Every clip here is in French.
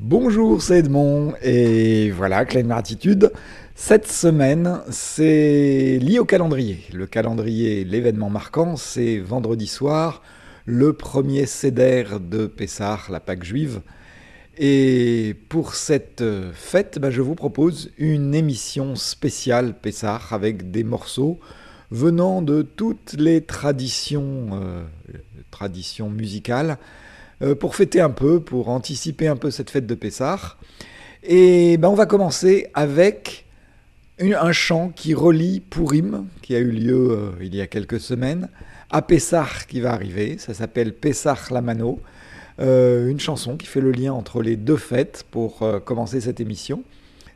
Bonjour, c'est Edmond et voilà, Kleine Gratitude. Cette semaine, c'est lié au calendrier. Le calendrier, l'événement marquant, c'est vendredi soir, le premier Seder de Pessah, la Pâque juive. Et pour cette fête, je vous propose une émission spéciale Pessah avec des morceaux venant de toutes les traditions musicales pour fêter un peu, pour anticiper un peu cette fête de Pessah. Et on va commencer avec un chant qui relie Purim, qui a eu lieu il y a quelques semaines, à Pessah qui va arriver. Ça s'appelle Pessah Lamano. Une chanson qui fait le lien entre les deux fêtes pour commencer cette émission.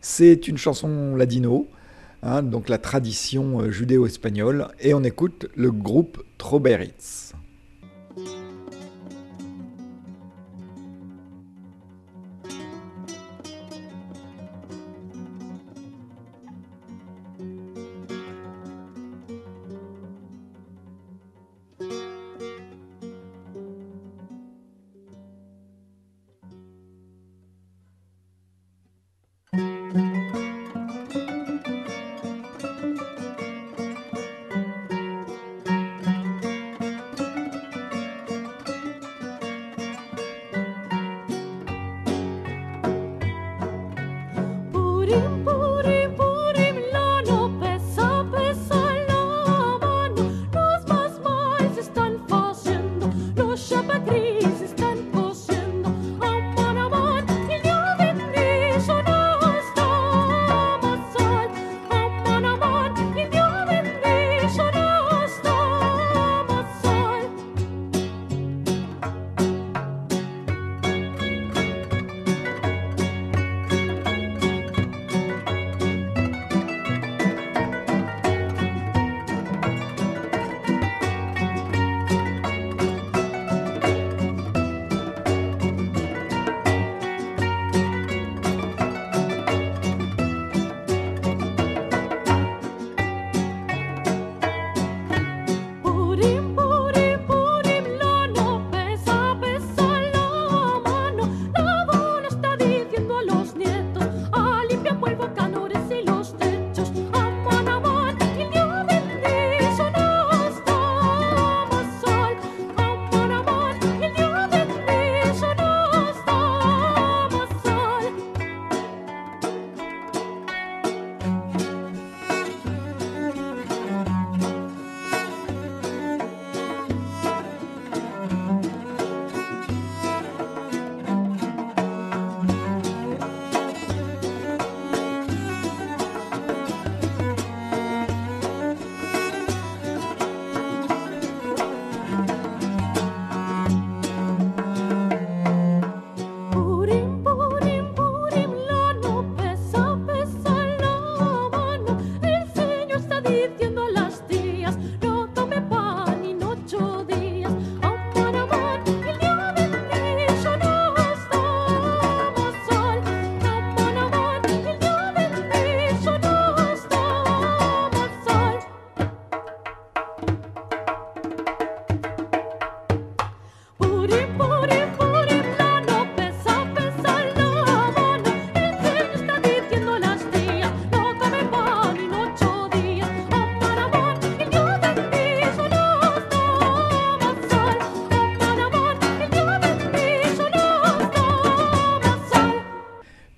C'est une chanson ladino, donc la tradition judéo-espagnole, et on écoute le groupe Troberitz.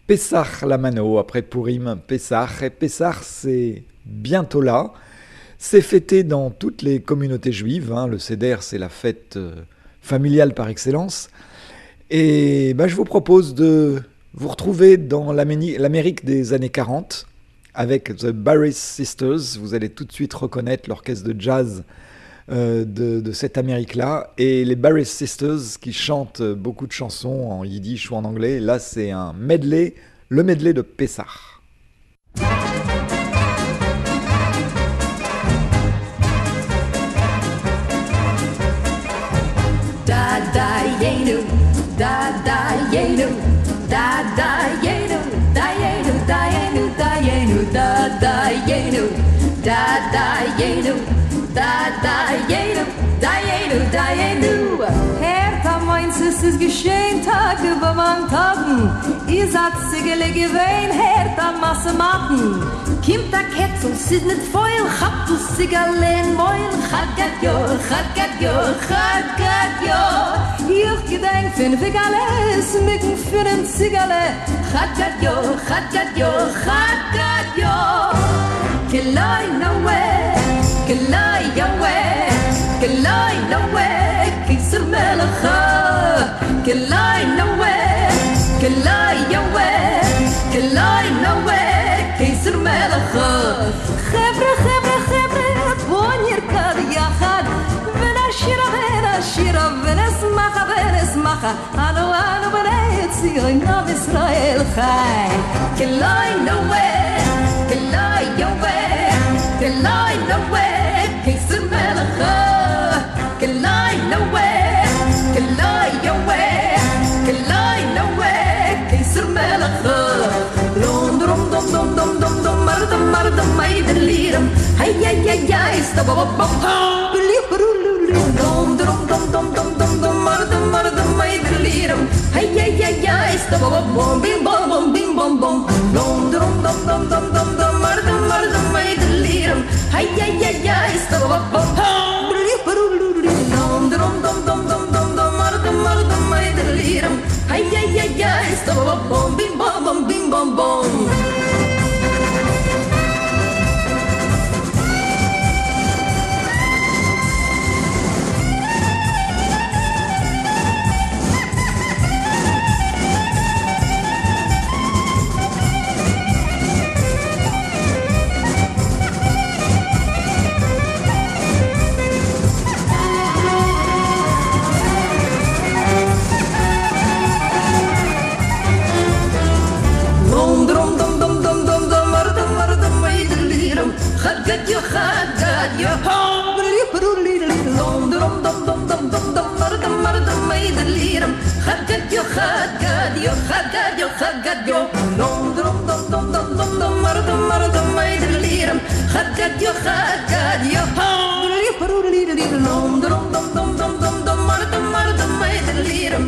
Pessah Lamano, après Purim, Pessah. Et Pessah, c'est bientôt là. C'est fêté dans toutes les communautés juives. Le Seder, c'est la fête familiale par excellence. Et je vous propose de vous retrouver dans l'Amérique des années 40 avec The Barris Sisters. Vous allez tout de suite reconnaître l'orchestre de jazz de cette Amérique-là. Et les Barris Sisters qui chantent beaucoup de chansons en yiddish ou en anglais. Là, c'est un medley, le medley de Pessah. Da da yenu, da da yenu, da da yenu, da yenu, da yenu, da yenu, da da yenu, da da yenu, da da yenu, da yenu, da yenu. Herr, da meinst es ist geschehen Tag über mein Tagen. Ihr seid Zigele gewähnt, hört am Masse Matten. Kimmt der Ketz und sid nicht voll, habt du Zigele in Moin. Chagat jo, chagat jo, chagat jo. Ich gedenk von Vigale, smicken für den Zigele. Chagat jo, chagat jo, chagat jo. Kelai no way, kelai yo way, kelai no way, kisur melcha. Kelai no way, kelai yo way, kelai no way, kisur melcha. Chebre, chebre, chebre, bon yirkad yachad. Shira, venesmacha, anu, benetzi, oinav Israel chai. Kelai no way, kelai yo way, kelai no way, kisur melcha. Kelai no way, kelai yo way, kelai no way, kisur melcha. Dum dum dum dum dum dum dum, mardum, ay delirum, ay ay ay, stabababam. Dum dum dum dum dum dum dum, mardum, ay delirum, ay ay ay, stabababam, bim bam bam. Dum dum dum dum dum dum dum, mardum, ay delirum, ay ay ay, stabababam. Dum dum dum dum dum dum dum, mardum, ay delirum, ay ay ay, stabababam, bim bam bam. Chagat yo, dum dum dum dum dum dum dum, mardum, ay delirum. Chagat yo, dum dum dum dum dum dum dum, mardum, ay delirum. Chagat yo, dum dum dum dum dum dum dum, mardum, ay delirum.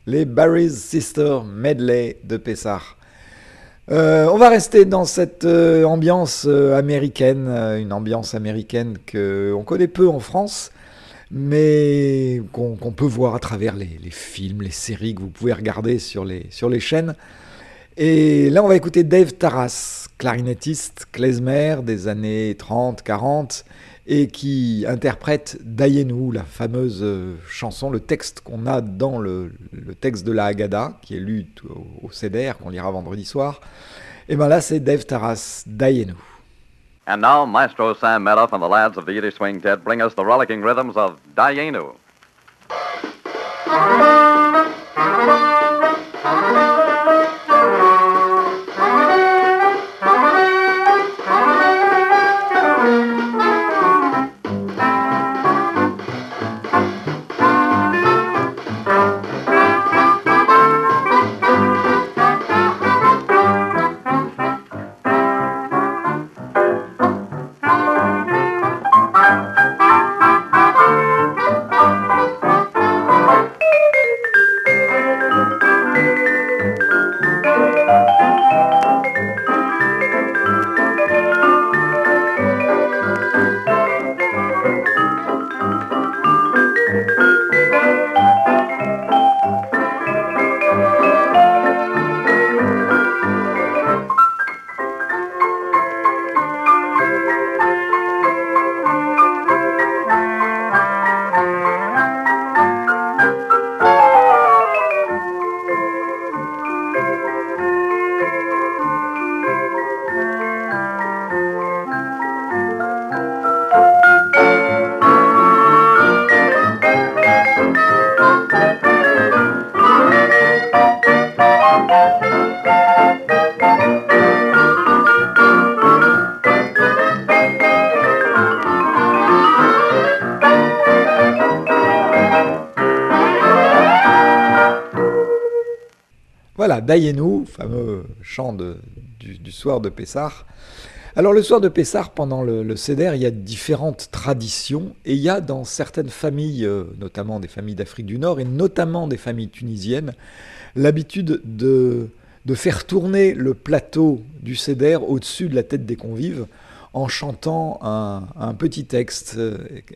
Les Barry's Sisters Medley de Pessah. On va rester dans cette ambiance américaine, une ambiance américaine qu'on connaît peu en France, mais qu'on peut voir à travers les films, les séries que vous pouvez regarder sur les chaînes. Et là, on va écouter Dave Taras, clarinettiste klezmer des années 30-40, et qui interprète Dayenu, la fameuse chanson, le texte qu'on a dans le texte de la Haggadah, qui est lu au Seder, qu'on lira vendredi soir. Et bien là, c'est Dave Taras, Dayenu. And now, Maestro Sam Medoff and the lads of the Yiddish Swing Tet bring us the rollicking rhythms of Dayenu. Dayenu, fameux chant du soir de Pessah. Alors le soir de Pessah, pendant le Seder, il y a différentes traditions et il y a dans certaines familles, notamment des familles d'Afrique du Nord et notamment des familles tunisiennes, l'habitude de faire tourner le plateau du Seder au-dessus de la tête des convives en chantant un petit texte,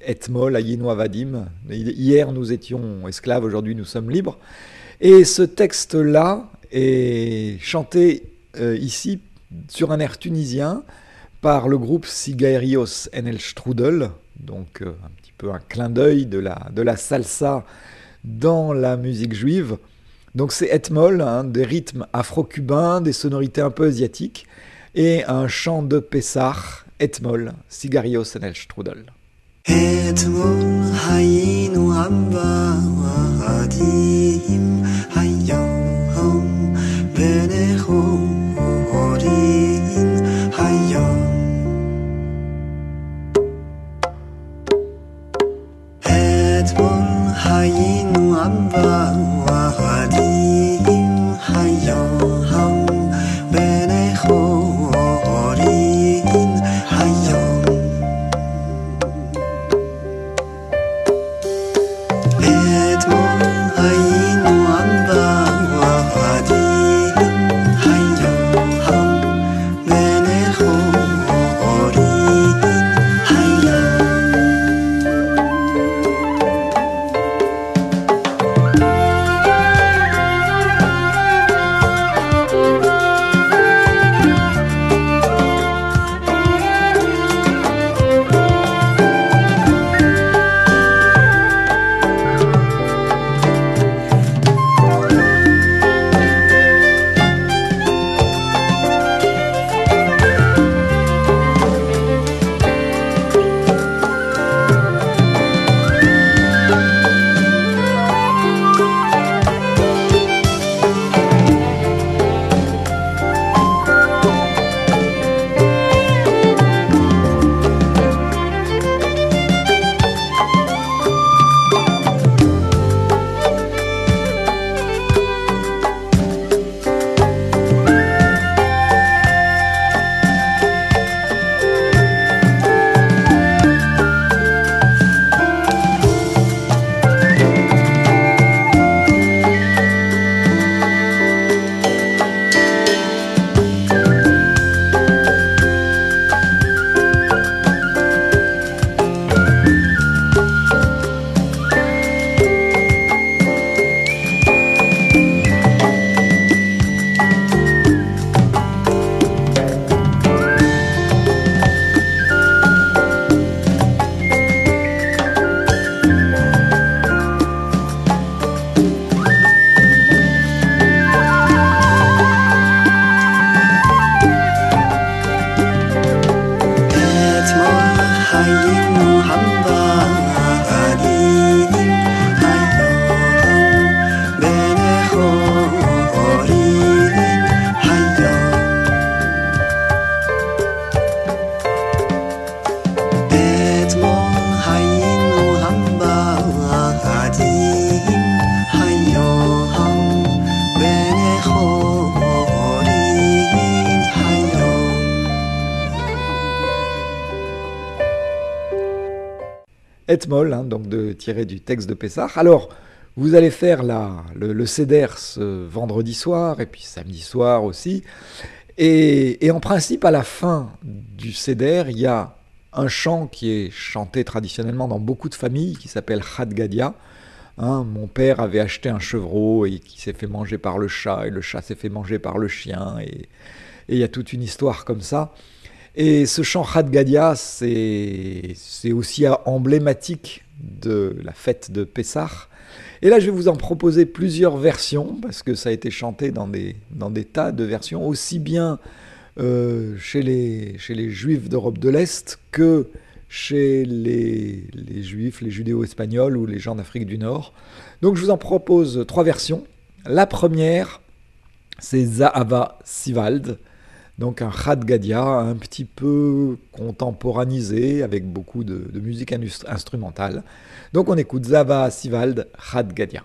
Etmol, Ayinu Avadim. Hier nous étions esclaves, aujourd'hui nous sommes libres. Et ce texte-là est chanté ici sur un air tunisien par le groupe Sigarios en el Strudel, donc un petit peu un clin d'œil de la salsa dans la musique juive. Donc c'est Etmol, des rythmes afro-cubains, des sonorités un peu asiatiques, et un chant de Pessah, Etmol, Sigarios en el Strudel. Etmol hayinu amba wadim hayom benechom orin hayom Etmol hayinu amba wadim hayom benechom orin hayom Etmol, donc tiré du texte de Pessah. Alors, vous allez faire le Seder ce vendredi soir, et puis samedi soir aussi. Et en principe, à la fin du Seder, il y a un chant qui est chanté traditionnellement dans beaucoup de familles, qui s'appelle Chad Gadia. Mon père avait acheté un chevreau et qui s'est fait manger par le chat, et le chat s'est fait manger par le chien, et il y a toute une histoire comme ça. Et ce chant Chad Gadia, c'est aussi emblématique de la fête de Pessah. Et là, je vais vous en proposer plusieurs versions, parce que ça a été chanté dans des tas de versions, aussi bien chez les Juifs d'Europe de l'Est que chez les Juifs, les Judéo-Espagnols ou les gens d'Afrique du Nord. Donc je vous en propose 3 versions. La première, c'est Zahava Sivald, donc un Chad Gadia un petit peu contemporanisé avec beaucoup de musique instrumentale. Donc on écoute Zahava Sivald, Chad Gadia.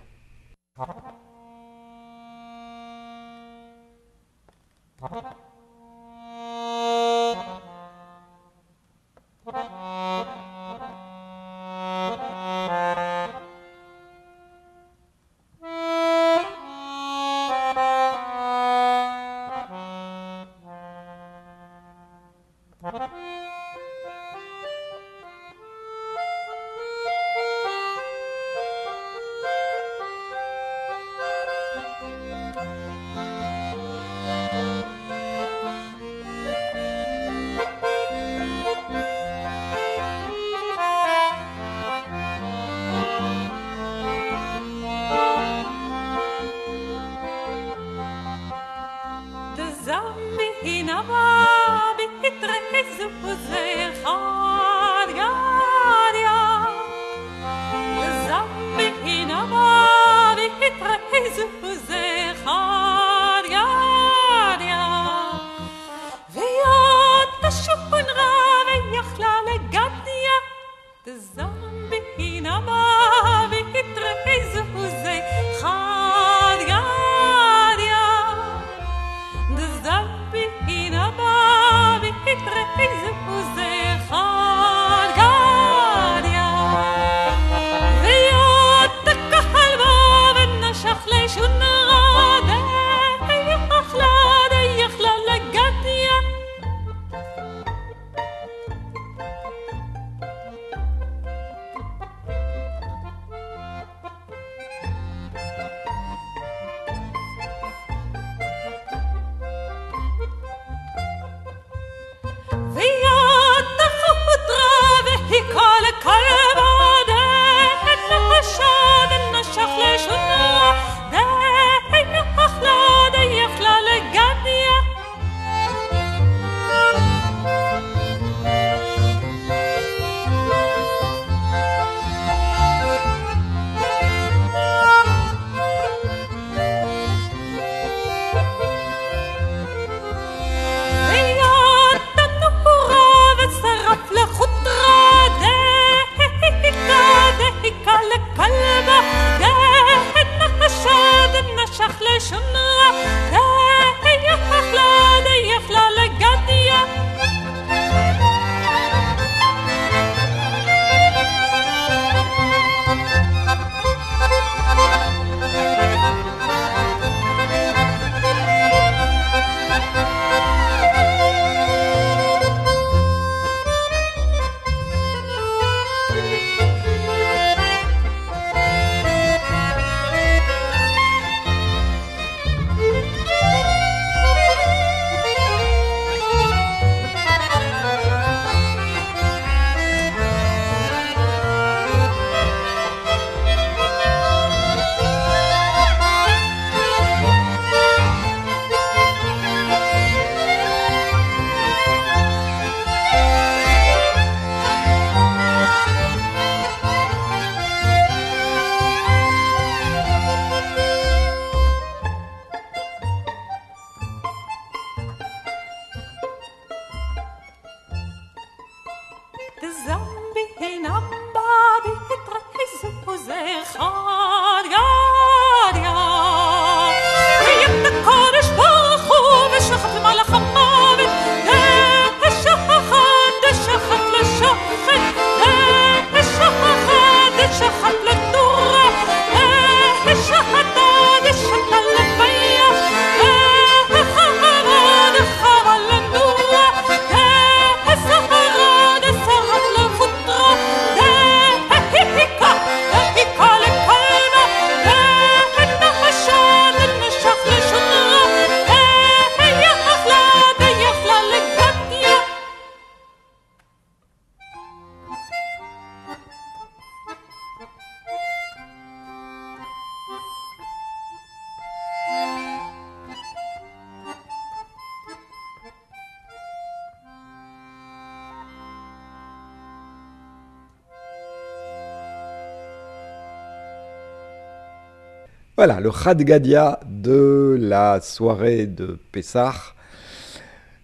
Voilà, le Khadgadia de la soirée de Pessah.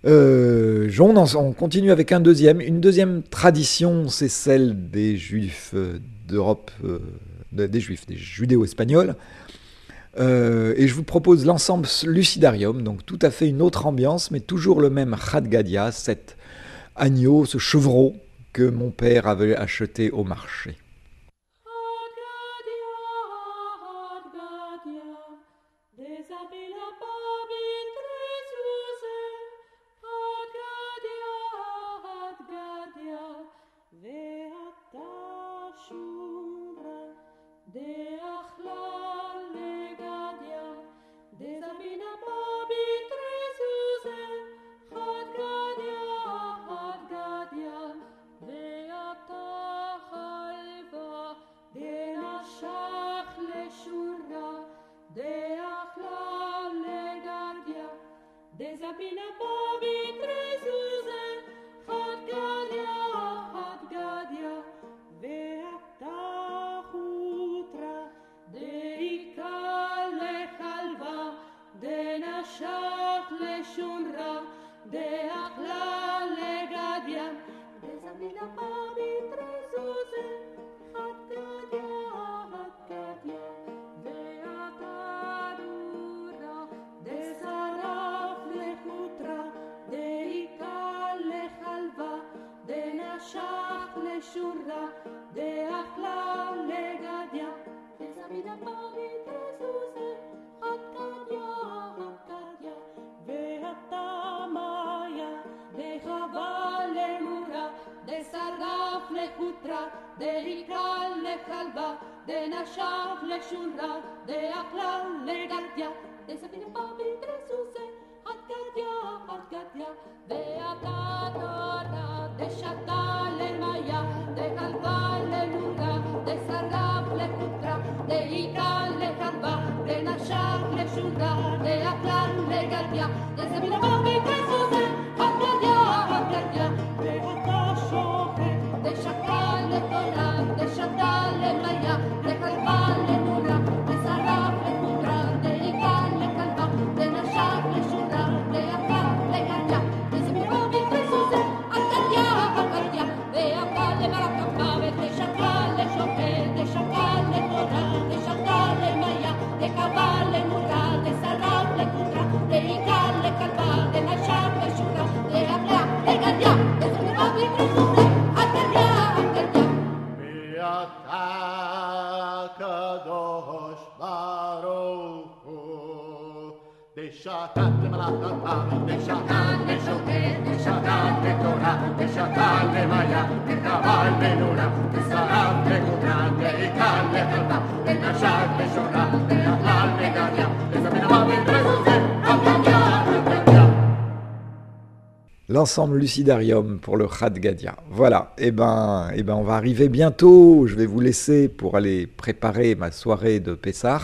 On continue avec une deuxième tradition, c'est celle des Juifs d'Europe, des Juifs, des Judéo-Espagnols. Et je vous propose l'ensemble Lucidarium, donc tout à fait une autre ambiance, mais toujours le même Khadgadia, cet agneau, ce chevreau que mon père avait acheté au marché. L'ensemble Lucidarium pour le Khadgadia. Voilà, et ben on va arriver bientôt. Je vais vous laisser pour aller préparer ma soirée de Pessah.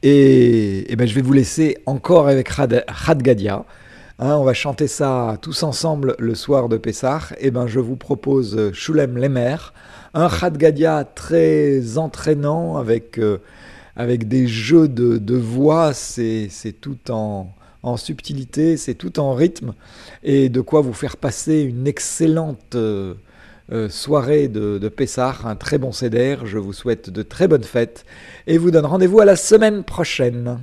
Et ben je vais vous laisser encore avec Khadgadia. Hein, on va chanter ça tous ensemble le soir de Pessah. Et ben je vous propose Shulem Lemer, un Khadgadia très entraînant avec des jeux de voix. C'est tout en subtilité, c'est tout en rythme, et de quoi vous faire passer une excellente soirée de Pessah, un très bon seder. Je vous souhaite de très bonnes fêtes, et vous donne rendez-vous à la semaine prochaine.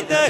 Did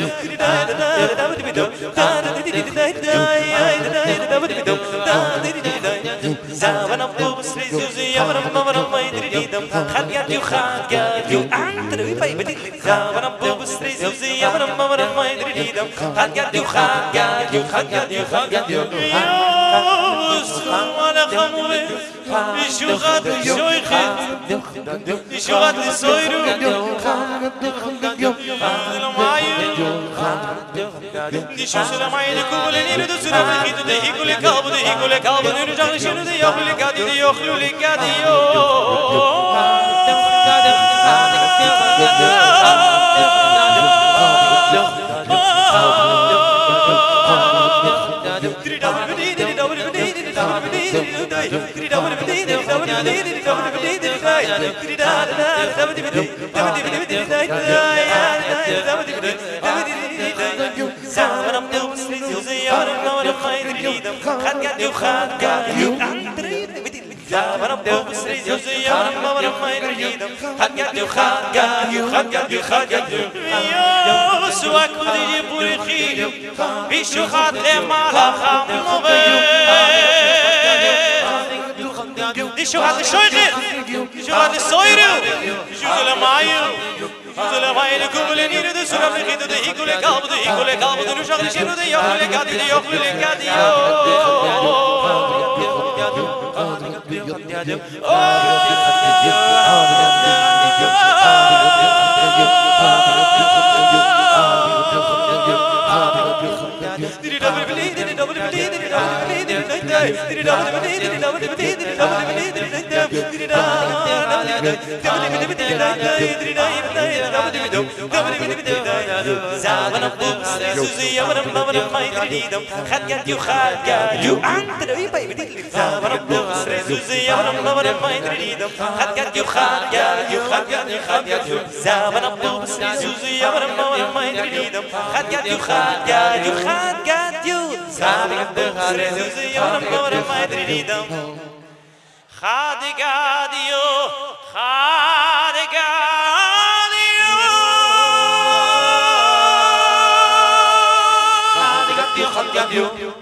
you.